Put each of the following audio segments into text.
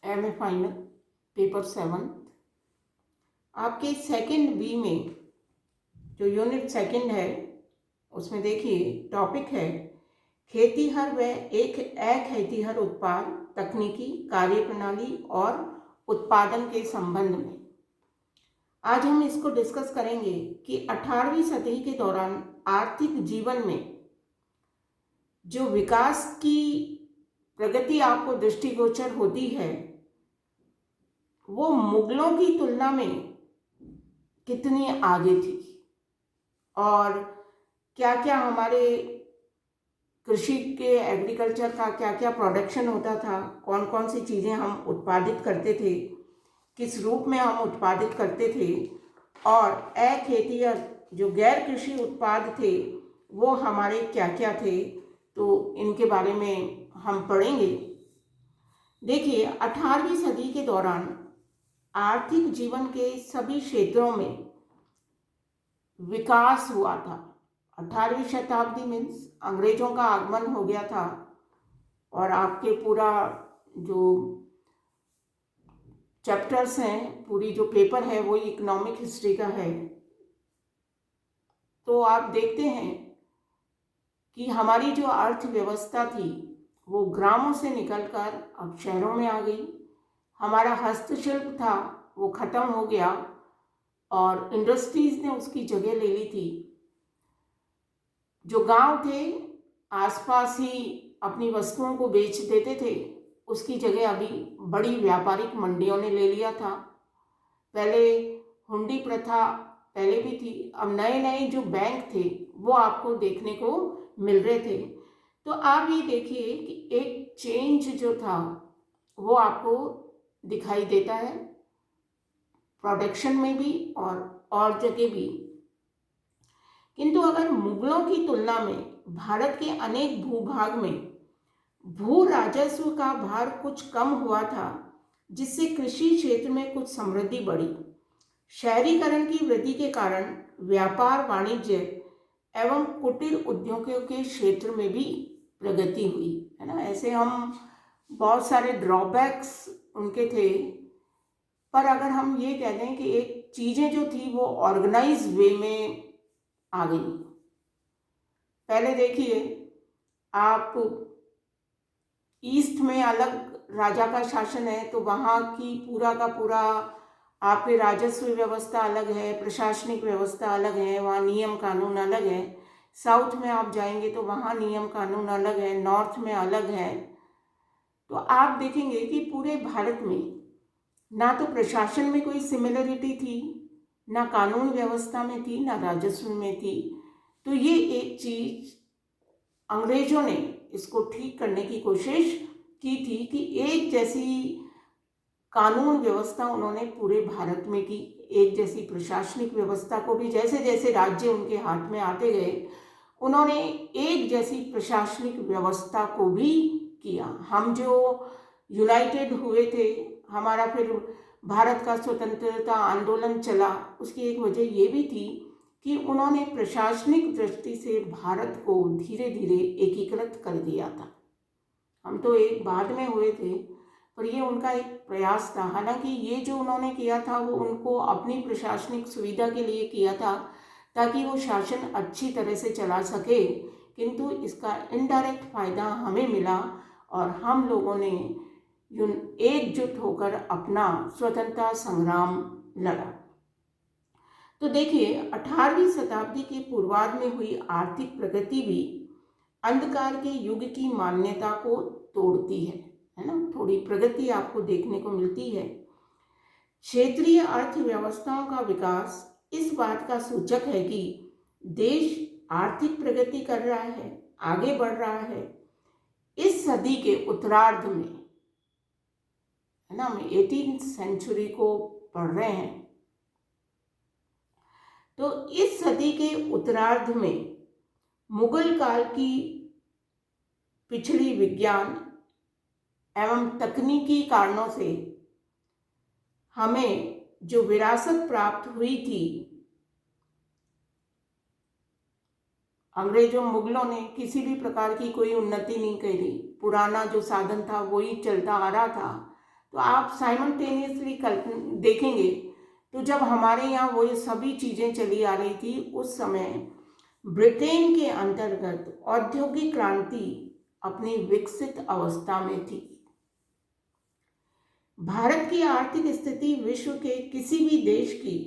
MA final paper 7 आपके second B में जो यूनिट सेकंड है उसमें देखिए टॉपिक है खेतीहर व एक अखेतीहर उत्पाद तकनीकी कार्यप्रणाली और उत्पादन के संबंध में। आज हम इसको डिस्कस करेंगे कि 18वीं सदी के दौरान आर्थिक जीवन में जो विकास की प्रगति आपको दृष्टिगोचर होती है वो मुगलों की तुलना में कितनी आगे थी और क्या क्या हमारे कृषि के एग्रीकल्चर का क्या क्या प्रोडक्शन होता था, कौन कौन सी चीज़ें हम उत्पादित करते थे, किस रूप में हम उत्पादित करते थे और अखेतीहर जो गैर कृषि उत्पाद थे वो हमारे क्या क्या थे, तो इनके बारे में हम पढ़ेंगे। देखिए 18वीं सदी के दौरान आर्थिक जीवन के सभी क्षेत्रों में विकास हुआ था। 18वीं शताब्दी मीन्स अंग्रेजों का आगमन हो गया था और आपके पूरा जो चैप्टर्स हैं, पूरी जो पेपर है वो इकोनॉमिक हिस्ट्री का है। तो आप देखते हैं कि हमारी जो अर्थव्यवस्था थी वो ग्रामों से निकलकर अब शहरों में आ गई। हमारा हस्तशिल्प था वो ख़त्म हो गया और इंडस्ट्रीज़ ने उसकी जगह ले ली थी। जो गांव थे आसपास ही अपनी वस्तुओं को बेच देते थे, उसकी जगह अभी बड़ी व्यापारिक मंडियों ने ले लिया था। पहले हुंडी प्रथा पहले भी थी, अब नए नए जो बैंक थे वो आपको देखने को मिल रहे थे। तो आप ये देखिए कि एक चेंज जो था वो आपको दिखाई देता है प्रोडक्शन में भी और जगह भी। किंतु अगर मुगलों की तुलना में भारत के अनेक भूभाग में भू राजस्व का भार कुछ कम हुआ था, जिससे कृषि क्षेत्र में कुछ समृद्धि बढ़ी। शहरीकरण की वृद्धि के कारण व्यापार वाणिज्य एवं कुटीर उद्योगों के क्षेत्र में भी प्रगति हुई, है ना। ऐसे हम बहुत सारे ड्रॉबैक्स उनके थे, पर अगर हम ये कह दें कि एक चीज़ें जो थी वो ऑर्गेनाइज वे में आ गई। पहले देखिए आप ईस्ट में अलग राजा का शासन है तो वहाँ की पूरा का पूरा आपके राजस्व व्यवस्था अलग है, प्रशासनिक व्यवस्था अलग है, वहाँ नियम कानून अलग है। साउथ में आप जाएंगे तो वहाँ नियम कानून अलग है, नॉर्थ में अलग है। तो आप देखेंगे कि पूरे भारत में ना तो प्रशासन में कोई सिमिलरिटी थी, ना कानून व्यवस्था में थी, ना राजस्व में थी। तो ये एक चीज अंग्रेजों ने इसको ठीक करने की कोशिश की थी कि एक जैसी कानून व्यवस्था उन्होंने पूरे भारत में की, एक जैसी प्रशासनिक व्यवस्था को भी, जैसे जैसे राज्य उनके हाथ में आते गए उन्होंने एक जैसी प्रशासनिक व्यवस्था को भी किया। हम जो यूनाइटेड हुए थे, हमारा फिर भारत का स्वतंत्रता आंदोलन चला, उसकी एक वजह ये भी थी कि उन्होंने प्रशासनिक दृष्टि से भारत को धीरे धीरे एकीकृत कर दिया था। हम तो एक बाद में हुए थे, पर ये उनका एक प्रयास था। हालांकि ये जो उन्होंने किया था वो उनको अपनी प्रशासनिक सुविधा के लिए किया था ताकि वो शासन अच्छी तरह से चला सके, किंतु इसका इनडायरेक्ट फ़ायदा हमें मिला और हम लोगों ने एकजुट होकर अपना स्वतंत्रता संग्राम लड़ा। तो देखिए 18वीं शताब्दी के पूर्वार्ध में हुई आर्थिक प्रगति भी अंधकार के युग की मान्यता को तोड़ती है ना। थोड़ी प्रगति आपको देखने को मिलती है। क्षेत्रीय अर्थव्यवस्थाओं का विकास इस बात का सूचक है कि देश आर्थिक प्रगति कर रहा है, आगे बढ़ रहा है। इस सदी के उत्तरार्ध में, है ना, हम 18th सेंचुरी को पढ़ रहे हैं, तो इस सदी के उत्तरार्ध में मुगल काल की पिछड़ी विज्ञान एवं तकनीकी कारणों से हमें जो विरासत प्राप्त हुई थी, अंग्रेजों मुगलों ने किसी भी प्रकार की कोई उन्नति नहीं करी, पुराना जो साधन था वही चलता आ रहा था। तो आप साइमल्टेनियसली देखेंगे तो जब हमारे यहाँ वो ये सभी चीज़ें चली आ रही थी, उस समय ब्रिटेन के अंतर्गत औद्योगिक क्रांति अपनी विकसित अवस्था में थी। भारत की आर्थिक स्थिति विश्व के किसी भी देश की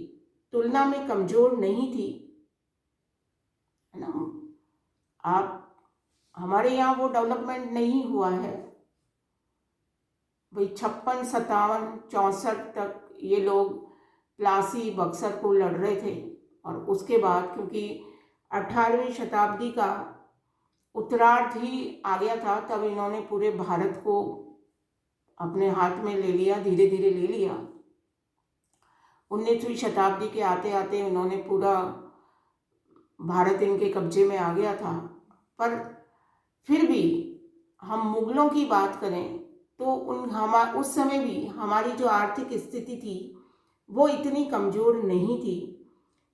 तुलना में कमजोर नहीं थी, है ना। आप हमारे यहाँ वो डेवलपमेंट नहीं हुआ है भाई। 56, 57, 64 तक ये लोग प्लासी बक्सर को लड़ रहे थे, और उसके बाद क्योंकि 18वीं शताब्दी का उत्तरार्ध ही आ गया था, तब इन्होंने पूरे भारत को अपने हाथ में ले लिया, धीरे धीरे ले लिया। 19वीं शताब्दी के आते आते उन्होंने पूरा भारत इनके कब्जे में आ गया था। पर फिर भी हम मुगलों की बात करें तो उस समय भी हमारी जो आर्थिक स्थिति थी वो इतनी कमज़ोर नहीं थी।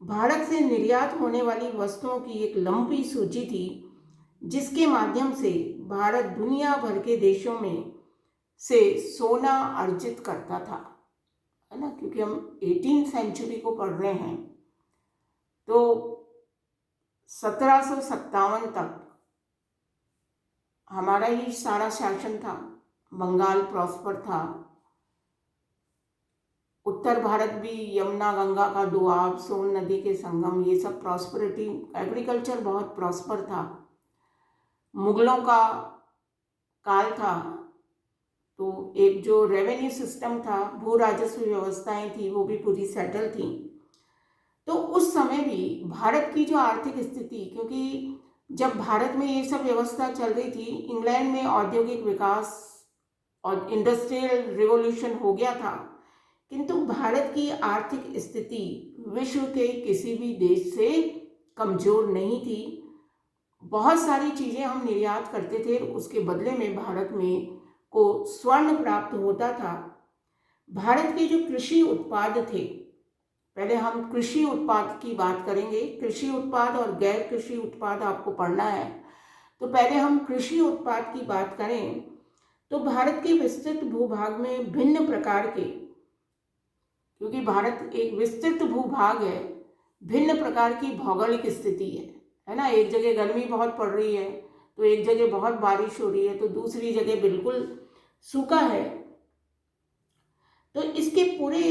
भारत से निर्यात होने वाली वस्तुओं की एक लंबी सूची थी, जिसके माध्यम से भारत दुनिया भर के देशों में से सोना अर्जित करता था, है ना। क्योंकि हम 18वीं सेंचुरी को पढ़ रहे हैं, तो 1757 तक हमारा ही सारा शासन था। बंगाल प्रॉस्पर था, उत्तर भारत भी यमुना गंगा का दोआब, सोन नदी के संगम, ये सब प्रॉस्पेरिटी, एग्रीकल्चर बहुत प्रॉस्पर था। मुगलों का काल था, तो एक जो रेवेन्यू सिस्टम था, भू राजस्व व्यवस्थाएं थी, वो भी पूरी सेटल थी। तो उस समय भी भारत की जो आर्थिक स्थिति, क्योंकि जब भारत में ये सब व्यवस्था चल रही थी, इंग्लैंड में औद्योगिक विकास और इंडस्ट्रियल रिवॉल्यूशन हो गया था, किंतु भारत की आर्थिक स्थिति विश्व के किसी भी देश से कमज़ोर नहीं थी। बहुत सारी चीज़ें हम निर्यात करते थे, उसके बदले में भारत में को स्वर्ण प्राप्त होता था। भारत के जो कृषि उत्पाद थे, पहले हम कृषि उत्पाद की बात करेंगे। कृषि उत्पाद और गैर कृषि उत्पाद आपको पढ़ना है, तो पहले हम कृषि उत्पाद की बात करें तो भारत के विस्तृत भूभाग में भिन्न प्रकार के, क्योंकि भारत एक विस्तृत भूभाग है, भिन्न प्रकार की भौगोलिक स्थिति है ना। एक जगह गर्मी बहुत पड़ रही है, तो एक जगह बहुत बारिश हो रही है, तो दूसरी जगह बिल्कुल सूखा है। तो इसके पूरे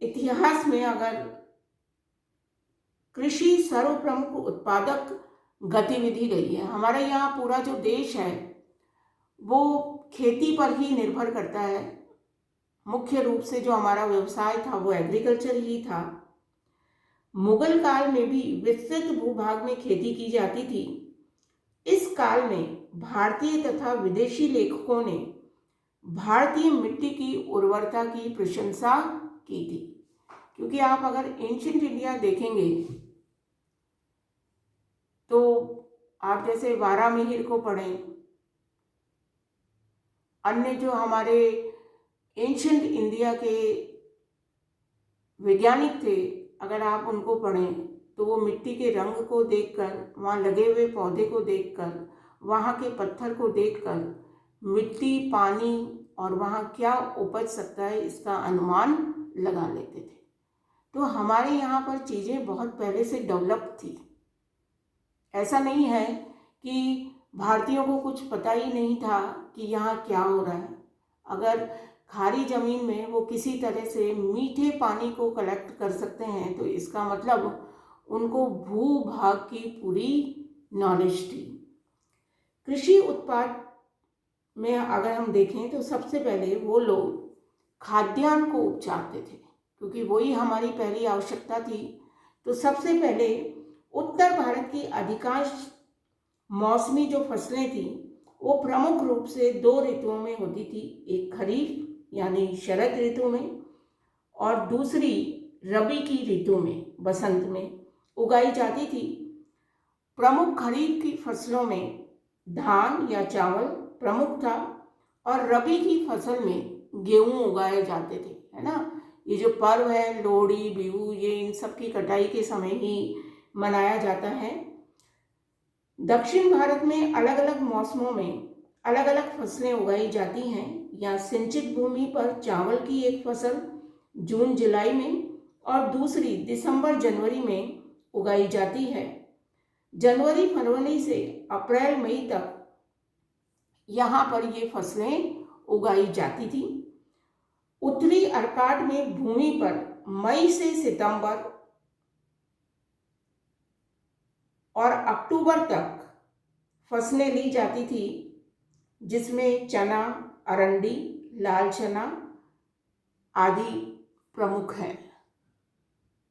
इतिहास में अगर कृषि सर्वप्रमुख उत्पादक गतिविधि रही है, हमारे यहाँ पूरा जो देश है वो खेती पर ही निर्भर करता है। मुख्य रूप से जो हमारा व्यवसाय था वो एग्रीकल्चर ही था। मुगल काल में भी विस्तृत भूभाग में खेती की जाती थी। इस काल में भारतीय तथा विदेशी लेखकों ने भारतीय मिट्टी की उर्वरता की प्रशंसा की थी, क्योंकि आप अगर एंशिएंट इंडिया देखेंगे तो आप जैसे वारामिहिर को पढ़ें, अन्य जो हमारे एंशिएंट इंडिया के वैज्ञानिक थे, अगर आप उनको पढ़ें तो वो मिट्टी के रंग को देखकर, वहाँ लगे हुए पौधे को देखकर, वहाँ के पत्थर को देखकर मिट्टी, पानी और वहाँ क्या उपज सकता है इसका अनुमान लगा लेते थे। तो हमारे यहाँ पर चीज़ें बहुत पहले से डेवलप थी। ऐसा नहीं है कि भारतीयों को कुछ पता ही नहीं था कि यहाँ क्या हो रहा है। अगर खारी ज़मीन में वो किसी तरह से मीठे पानी को कलेक्ट कर सकते हैं, तो इसका मतलब उनको भूभाग की पूरी नॉलेज थी। कृषि उत्पाद में अगर हम देखें तो सबसे पहले वो लोग खाद्यान्न को उपजाते थे, क्योंकि वही हमारी पहली आवश्यकता थी। तो सबसे पहले उत्तर भारत की अधिकांश मौसमी जो फसलें थी वो प्रमुख रूप से 2 ऋतुओं में होती थी, एक खरीफ यानी शरद ऋतु में, और दूसरी रबी की ऋतु में, बसंत में उगाई जाती थी। प्रमुख खरीफ की फसलों में धान या चावल प्रमुख था, और रबी की फसल में गेहूं उगाए जाते थे, है ना। ये जो पर्व है लोहड़ी, बिहू, ये इन सब की कटाई के समय ही मनाया जाता है। दक्षिण भारत में अलग अलग मौसमों में अलग अलग फसलें उगाई जाती हैं। या सिंचित भूमि पर चावल की एक फसल जून जुलाई में और दूसरी दिसंबर जनवरी में उगाई जाती है। जनवरी फरवरी से अप्रैल मई तक यहाँ पर ये फसलें उगाई जाती थी। उत्तरी अर्काट में भूमि पर मई से सितंबर और अक्टूबर तक फसलें ली जाती थी, जिसमें चना, अरंडी, लाल चना आदि प्रमुख हैं।